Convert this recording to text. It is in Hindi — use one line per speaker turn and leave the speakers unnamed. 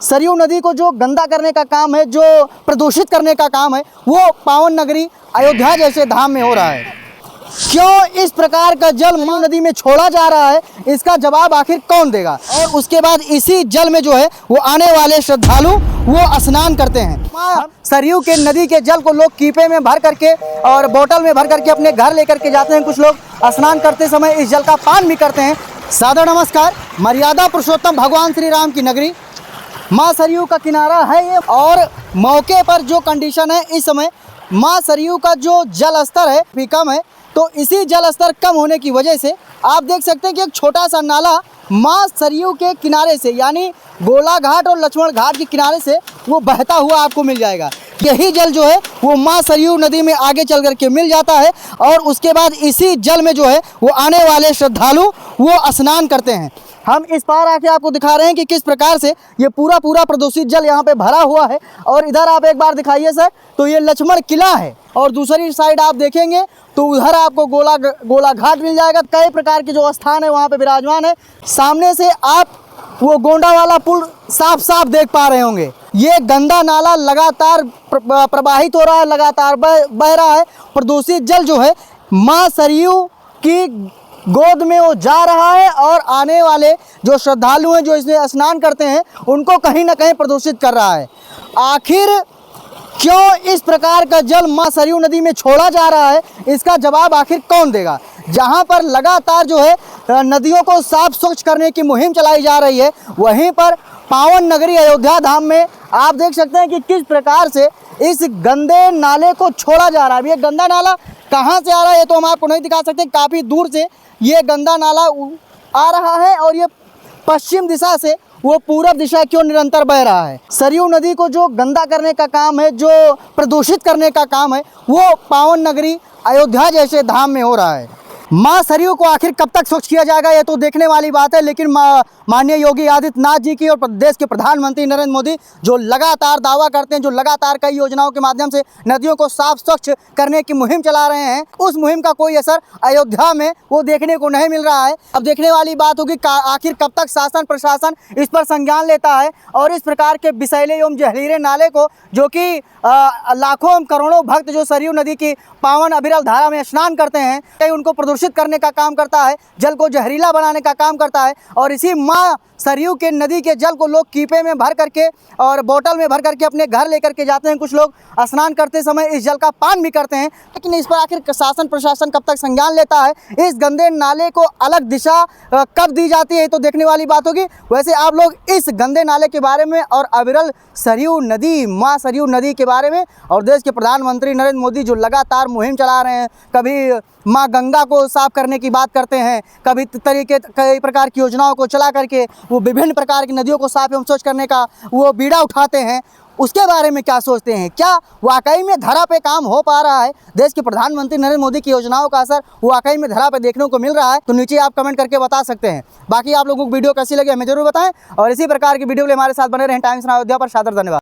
सरयू नदी को जो गंदा करने का काम है, जो प्रदूषित करने का काम है, वो पावन नगरी अयोध्या जैसे धाम में हो रहा है। क्यों इस प्रकार का जल सरयू नदी में छोड़ा जा रहा है, इसका जवाब आखिर कौन देगा। और उसके बाद इसी जल में जो है वो आने वाले श्रद्धालु वो स्नान करते हैं। सरयू के नदी के जल को लोग कीपे में भर करके और बोतल में भर करके अपने घर लेकर के जाते हैं। कुछ लोग स्नान करते समय इस जल का पान भी करते हैं। सादर नमस्कार। मर्यादा पुरुषोत्तम भगवान श्री राम की नगरी माँ सरयू का किनारा है ये, और मौके पर जो कंडीशन है इस समय माँ सरयू का जो जल स्तर है भी कम है। तो इसी जल स्तर कम होने की वजह से आप देख सकते हैं कि एक छोटा सा नाला माँ सरयू के किनारे से, यानी गोला घाट और लक्ष्मण घाट के किनारे से वो बहता हुआ आपको मिल जाएगा। यही जल जो है वो माँ सरयू नदी में आगे चल करके मिल जाता है, और उसके बाद इसी जल में जो है वो आने वाले श्रद्धालु वो स्नान करते हैं। हम इस पार आके आपको दिखा रहे हैं कि किस प्रकार से ये पूरा प्रदूषित जल यहाँ पे भरा हुआ है। और इधर आप एक बार दिखाइए सर, तो ये लक्ष्मण किला है, और दूसरी साइड आप देखेंगे तो उधर आपको गोला घाट मिल जाएगा। कई प्रकार के जो स्थान है वहाँ पे विराजमान है। सामने से आप वो गोंडा वाला पुल साफ साफ देख पा रहे होंगे। ये गंदा नाला लगातार प्रवाहित हो रहा है, लगातार बह रहा है। प्रदूषित जल जो है माँ सरयू की गोद में वो जा रहा है, और आने वाले जो श्रद्धालु हैं जो इसमें स्नान करते हैं उनको कहीं ना कहीं प्रदूषित कर रहा है। आखिर क्यों इस प्रकार का जल माँ सरयू नदी में छोड़ा जा रहा है, इसका जवाब आखिर कौन देगा। जहाँ पर लगातार जो है नदियों को साफ स्वच्छ करने की मुहिम चलाई जा रही है, वहीं पर पावन नगरी अयोध्या धाम में आप देख सकते हैं कि किस प्रकार से इस गंदे नाले को छोड़ा जा रहा है। ये गंदा नाला कहाँ से आ रहा है ये तो हम आपको नहीं दिखा सकते। काफ़ी दूर से ये गंदा नाला आ रहा है, और ये पश्चिम दिशा से वो पूरब दिशा की ओर निरंतर बह रहा है। सरयू नदी को जो गंदा करने का काम है, जो प्रदूषित करने का काम है, वो पावन नगरी अयोध्या जैसे धाम में हो रहा है। माँ सरयू को आखिर कब तक स्वच्छ किया जाएगा ये तो देखने वाली बात है, लेकिन माननीय योगी आदित्यनाथ जी की और प्रदेश के प्रधानमंत्री नरेंद्र मोदी जो लगातार दावा करते हैं, जो लगातार कई योजनाओं के माध्यम से नदियों को साफ स्वच्छ करने की मुहिम चला रहे हैं, उस मुहिम का कोई असर अयोध्या में वो देखने को नहीं मिल रहा है। अब देखने वाली बात होगी आखिर कब तक शासन प्रशासन इस पर संज्ञान लेता है, और इस प्रकार के विषैले एवं जहरीले नाले को, जो कि लाखों करोड़ों भक्त जो सरयू नदी की पावन अविरल धारा में स्नान करते हैं, कहीं उनको प्रदूषित करने का काम करता है, जल को जहरीला बनाने का काम करता है। और इसी माँ सरयू के नदी के जल को लोग कीपे में भर करके और बोतल में भर करके अपने घर लेकर के जाते हैं। कुछ लोग स्नान करते समय इस जल का पान भी करते हैं, लेकिन इस पर आखिर शासन प्रशासन कब तक संज्ञान लेता है, इस गंदे नाले को अलग दिशा कब दी जाती है तो देखने वाली बात होगी। वैसे आप लोग इस गंदे नाले के बारे में और अविरल सरयू नदी, माँ सरयू नदी के बारे में, और देश के प्रधानमंत्री नरेंद्र मोदी जो लगातार मुहिम चला रहे हैं, कभी माँ गंगा को साफ करने की बात करते हैं, कभी कई प्रकार की योजनाओं को चला करके वो विभिन्न प्रकार की नदियों को साफ एवं स्वच्छ करने का वो बीड़ा उठाते हैं, उसके बारे में क्या सोचते हैं। क्या वाकई में धरा पे काम हो पा रहा है, देश के प्रधानमंत्री नरेंद्र मोदी की योजनाओं का असर वाकई में धरा पे देखने को मिल रहा है, तो नीचे आप कमेंट करके बता सकते हैं। बाकी आप लोगों को वीडियो कैसी लगी हमें जरूर बताएं, और इसी प्रकार की वीडियो के लिए हमारे साथ बने रहें। टाइम्स नाउ अयोध्या पर। सादर धन्यवाद।